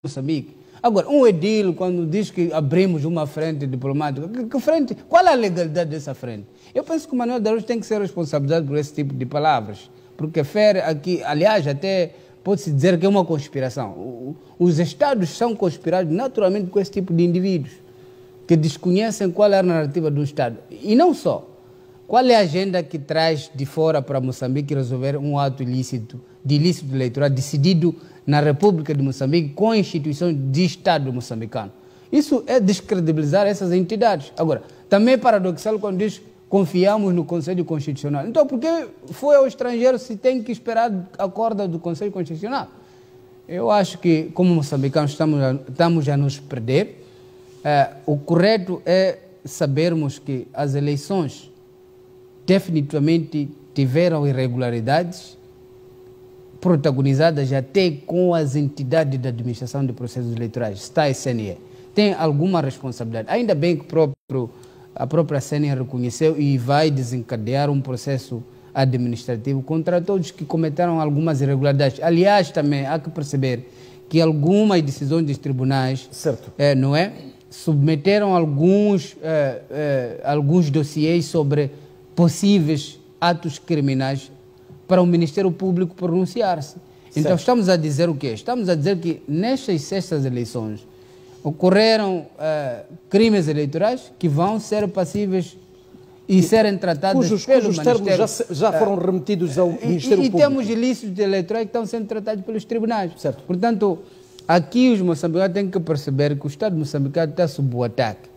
Moçambique. Agora, um edil, quando diz que abrimos uma frente diplomática, que frente? Qual é a legalidade dessa frente? Eu penso que o Manuel Araújo tem que ser responsabilizado por esse tipo de palavras, porque fere aqui, aliás, até pode-se dizer que é uma conspiração. Os Estados são conspirados naturalmente com esse tipo de indivíduos, que desconhecem qual é a narrativa do Estado. E não só. Qual é a agenda que traz de fora para Moçambique resolver um ato ilícito, de ilícito eleitoral decidido na República de Moçambique com a instituição de Estado moçambicano? Isso é descredibilizar essas entidades. Agora, também é paradoxal quando diz confiamos no Conselho Constitucional. Então, por que foi ao estrangeiro se tem que esperar a corda do Conselho Constitucional? Eu acho que, como moçambicanos, estamos a nos perder. O correto é sabermos que as eleições definitivamente tiveram irregularidades protagonizadas até com as entidades da administração de processos eleitorais, está a CNE. Tem alguma responsabilidade. Ainda bem que a própria CNE reconheceu e vai desencadear um processo administrativo contra todos que cometeram algumas irregularidades. Aliás, também há que perceber que algumas decisões dos tribunais, não é, submeteram alguns dossiês sobre possíveis atos criminais para o Ministério Público pronunciar-se. Então estamos a dizer o quê? Estamos a dizer que nestas 6 eleições ocorreram crimes eleitorais que vão ser passíveis e serem tratados pelo Ministério. Termos já foram remetidos ao Ministério Público. E temos ilícitos eleitorais que estão sendo tratados pelos tribunais. Certo. Portanto, aqui os moçambicanos têm que perceber que o Estado moçambicano está sob o ataque.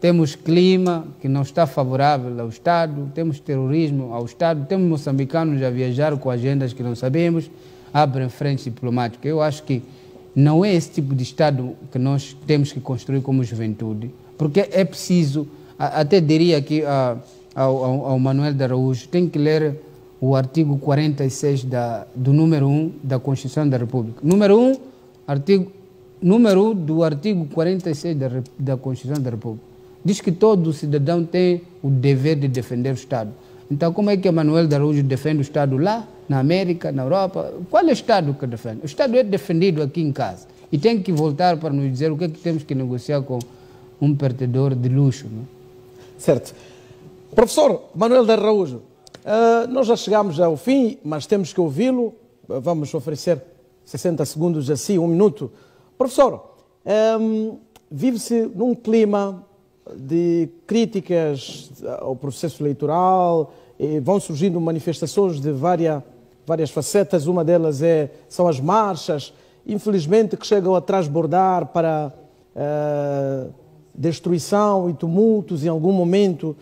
Temos clima que não está favorável ao Estado, temos terrorismo ao Estado, temos moçambicanos a viajar com agendas que não sabemos, abrem frentes diplomáticas. Eu acho que não é esse tipo de Estado que nós temos que construir como juventude, porque é preciso, até diria aqui ao Manuel Araújo, tem que ler o artigo 46 do número 1 da Constituição da República. Número 1 do artigo 46 da Constituição da República. Diz que todo cidadão tem o dever de defender o Estado. Então, como é que Manuel Araújo defende o Estado lá, na América, na Europa? Qual é o Estado que defende? O Estado é defendido aqui em casa. E tem que voltar para nos dizer o que é que temos que negociar com um perdedor de luxo. Não? Certo. Professor Manuel Araújo, nós já chegamos ao fim, mas temos que ouvi-lo. Vamos oferecer 60 segundos assim, 1 minuto. Professor, vive-se num clima de críticas ao processo eleitoral, vão surgindo manifestações de várias facetas, uma delas são as marchas, infelizmente que chegam a transbordar para destruição e tumultos em algum momento.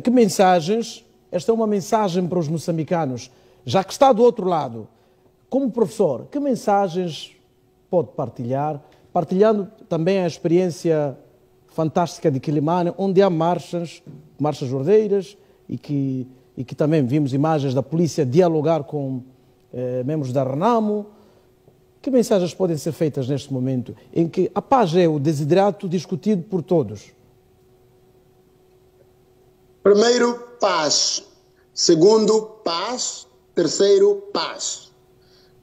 Que mensagens, esta é uma mensagem para os moçambicanos, já que está do outro lado, como professor, que mensagens pode partilhar, partilhando também a experiência fantástica de Quilimane, onde há marchas ordeiras e que também vimos imagens da polícia dialogar com membros da Renamo. Que mensagens podem ser feitas neste momento em que a paz é o desiderato discutido por todos? Primeiro, paz. Segundo, paz. Terceiro, paz.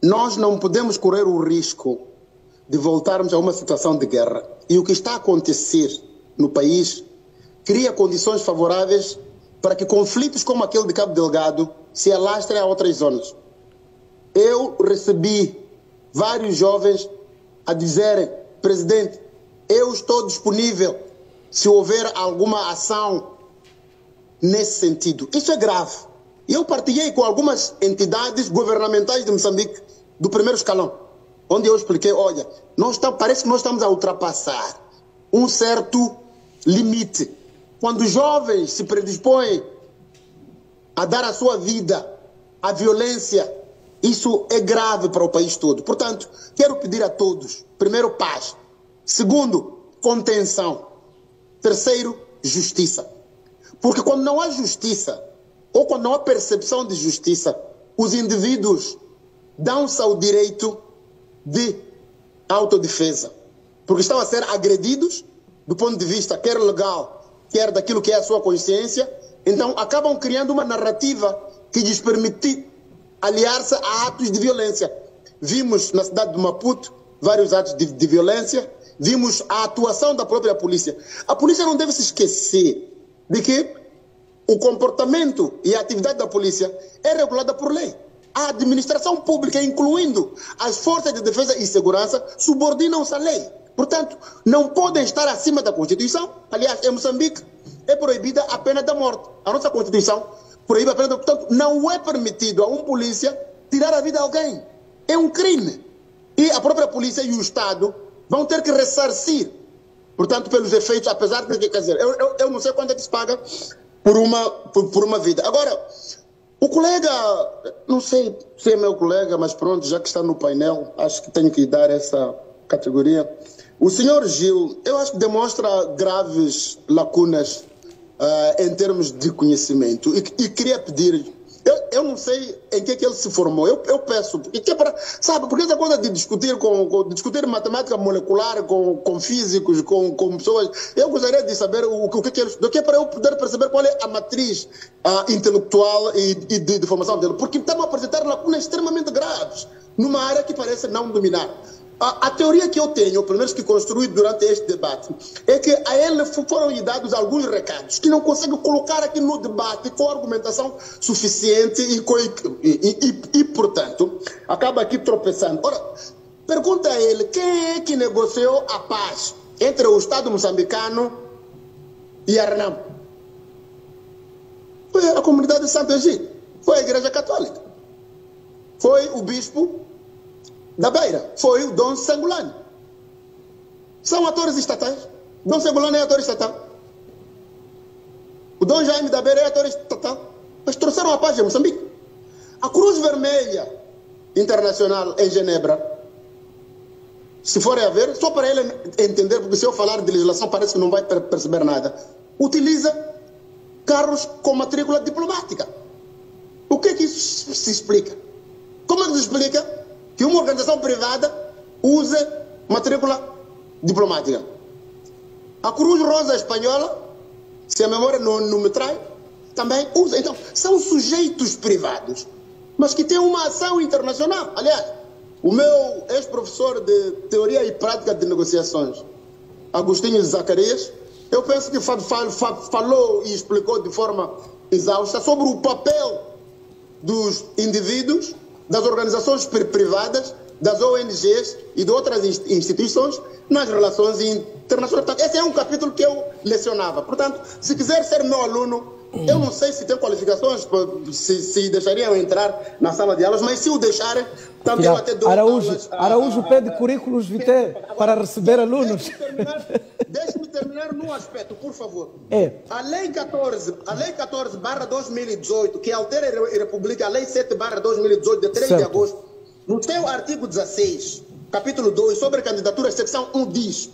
Nós não podemos correr o risco de voltarmos a uma situação de guerra. E o que está a acontecer no país cria condições favoráveis para que conflitos como aquele de Cabo Delgado se alastrem a outras zonas. Eu recebi vários jovens a dizerem: presidente, eu estou disponível se houver alguma ação nesse sentido. Isso é grave. E eu partilhei com algumas entidades governamentais de Moçambique do primeiro escalão, onde eu expliquei: olha, parece que nós estamos a ultrapassar um certo limite. Quando os jovens se predispõem a dar a sua vida à violência, isso é grave para o país todo. Portanto, quero pedir a todos, primeiro, paz. Segundo, contenção. Terceiro, justiça. Porque quando não há justiça, ou quando não há percepção de justiça, os indivíduos dão-se ao direito de autodefesa, porque estão a ser agredidos do ponto de vista quer legal, quer daquilo que é a sua consciência. Então acabam criando uma narrativa que lhes permite aliar-se a atos de violência. Vimos na cidade de Maputo vários atos de violência, vimos a atuação da própria polícia. A polícia não deve se esquecer de que o comportamento e a atividade da polícia é regulada por lei. A administração pública, incluindo as forças de defesa e segurança, subordinam-se à lei. Portanto, não podem estar acima da Constituição. Aliás, em Moçambique é proibida a pena da morte. A nossa Constituição proíbe a pena da morte. Portanto, não é permitido a um polícia tirar a vida de alguém. É um crime. E a própria polícia e o Estado vão ter que ressarcir, portanto, pelos efeitos, apesar de, quer dizer, eu não sei quanto é que se paga por uma vida. Agora, o colega, não sei se é meu colega, mas pronto, já que está no painel, acho que tenho que lhe dar essa categoria. O senhor Gil, eu acho que demonstra graves lacunas em termos de conhecimento e queria pedir, eu não sei em que ele se formou, eu peço, porque é para, sabe, porque essa coisa de discutir discutir matemática molecular com físicos, com pessoas, eu gostaria de saber o que ele estudou, que é para eu poder perceber qual é a matriz intelectual e de formação dele, porque estamos a apresentar lacunas extremamente graves numa área que parece não dominar. A teoria que eu tenho, pelo menos que construí durante este debate, é que a ele foram lhe dados alguns recados que não consegue colocar aqui no debate com argumentação suficiente e portanto, acaba aqui tropeçando. Ora, pergunta a ele quem é que negociou a paz entre o Estado moçambicano e a RENAM? Foi a comunidade de Santo Egito, foi a Igreja Católica, foi o bispo da Beira, foi o Dom Sangulani. São atores estatais. Dom Sangulani é ator estatal. O Dom Jaime da Beira é ator estatal. Mas trouxeram a paz em Moçambique. A Cruz Vermelha Internacional em Genebra, se forem a ver, só para ele entender, porque se eu falar de legislação parece que não vai perceber nada, utiliza carros com matrícula diplomática. O que é que isso se explica? Como é que se explica que uma organização privada use matrícula diplomática? A Cruz Rosa Espanhola, se a memória não me trai, também usa. Então, são sujeitos privados, mas que têm uma ação internacional. Aliás, o meu ex-professor de Teoria e Prática de Negociações, Agostinho Zacarias, eu penso que falou e explicou de forma exausta sobre o papel dos indivíduos, das organizações privadas, das ONGs e de outras instituições nas relações internacionais. Portanto, esse é um capítulo que eu lecionava. Portanto, se quiser ser meu aluno, eu não sei se tem qualificações, se deixariam entrar na sala de aulas, mas se o deixarem, também eu até dou Araújo pede currículos vitae para receber alunos. Deixe-me terminar num aspecto, por favor. A Lei 14/2018, que altera e republica a Lei 7/2018, de 3 de agosto, no seu artigo 16, capítulo 2, sobre candidaturas, seção 1, diz: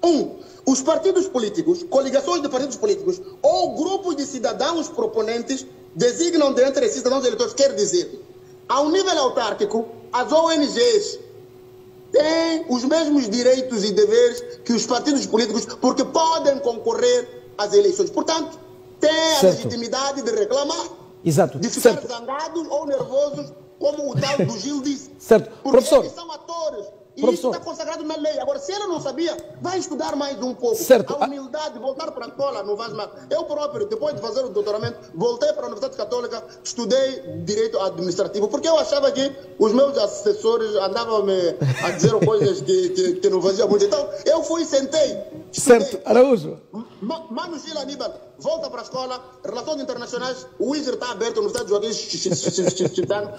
1. Os partidos políticos, coligações de partidos políticos ou grupos de cidadãos proponentes designam de entre cidadãos eleitores. Quer dizer, ao nível autárquico, as ONGs têm os mesmos direitos e deveres que os partidos políticos, porque podem concorrer às eleições. Portanto, têm a legitimidade de reclamar, de ficar zangados ou nervosos, como o tal do Gil disse. Porque eles são atores. E isso está consagrado na lei. Agora, se ela não sabia, vai estudar mais um pouco. A humildade, voltar para a escola, não faz mal. Eu próprio, depois de fazer o doutoramento, voltei para a Universidade Católica, estudei Direito Administrativo, porque eu achava que os meus assessores andavam a dizer coisas que não faziam muito. Então, eu fui e sentei. Certo, Araújo. Mano Gil Aníbal, volta para a escola, relações internacionais, o ISR está aberto no Estado de Joaquim Chitano.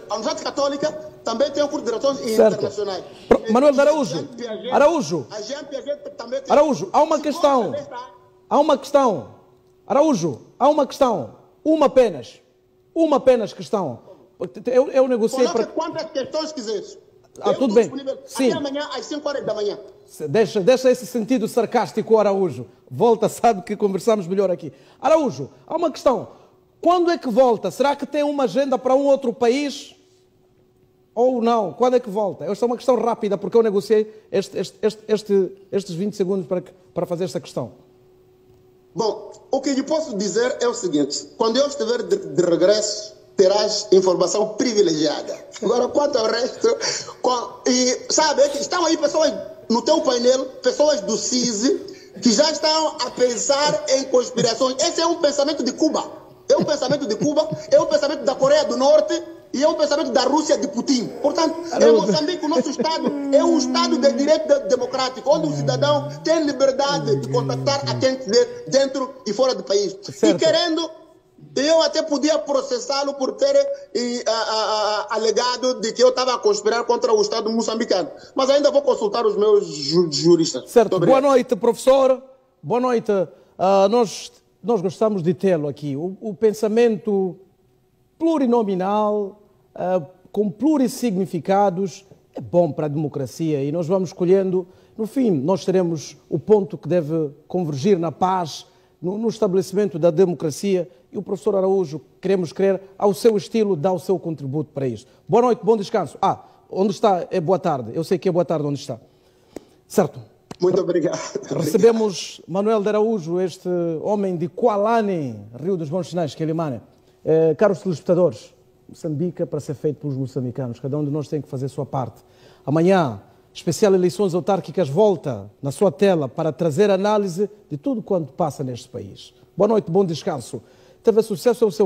A Universidade Católica também tem um curso de relações internacionais. Manuel de Araújo. Araújo, há uma questão. Araújo, há uma questão. Uma apenas questão. Eu negociei para... Quantas questões quiseres. Tudo bem. Sim. Até amanhã, às 5h da manhã. Deixa esse sentido sarcástico, Araújo. Volta, sabe que conversamos melhor aqui. Araújo, há uma questão. Quando é que volta? Será que tem uma agenda para um outro país? Ou não? Quando é que volta? Esta é uma questão rápida, porque eu negociei estes 20 segundos para fazer esta questão. Bom, o que lhe posso dizer é o seguinte. Quando eu estiver de regresso terás informação privilegiada. Agora, quanto ao resto, e sabe, estão aí pessoas no teu painel, pessoas do CISI, que já estão a pensar em conspirações. Esse é um pensamento de Cuba. É um pensamento de Cuba, é um pensamento da Coreia do Norte e é um pensamento da Rússia de Putin. Portanto, em Moçambique, o nosso Estado é um Estado de direito democrático, onde o cidadão tem liberdade de contactar a quem quiser, dentro e fora do país. Certo. E querendo, eu até podia processá-lo por ter alegado de que eu estava a conspirar contra o Estado moçambicano. Mas ainda vou consultar os meus juristas. Certo. Boa noite, professor. Boa noite. Nós gostamos de tê-lo aqui. O pensamento plurinominal, com plurissignificados, é bom para a democracia e nós vamos escolhendo. No fim, nós teremos o ponto que deve convergir na paz, no estabelecimento da democracia, e o professor Araújo, queremos crer, ao seu estilo, dá o seu contributo para isto. Boa noite, bom descanso. Onde está é boa tarde. Eu sei que é boa tarde onde está. Certo. Muito obrigado. Recebemos Manuel de Araújo, este homem de Kualane, Rio dos Bons Sinais, Quelimane. Caros telespectadores, Moçambique é para ser feito pelos moçambicanos. Cada um de nós tem que fazer a sua parte. Amanhã, especial eleições autárquicas, volta na sua tela para trazer análise de tudo quanto passa neste país. Boa noite, bom descanso. Teve sucesso ao seu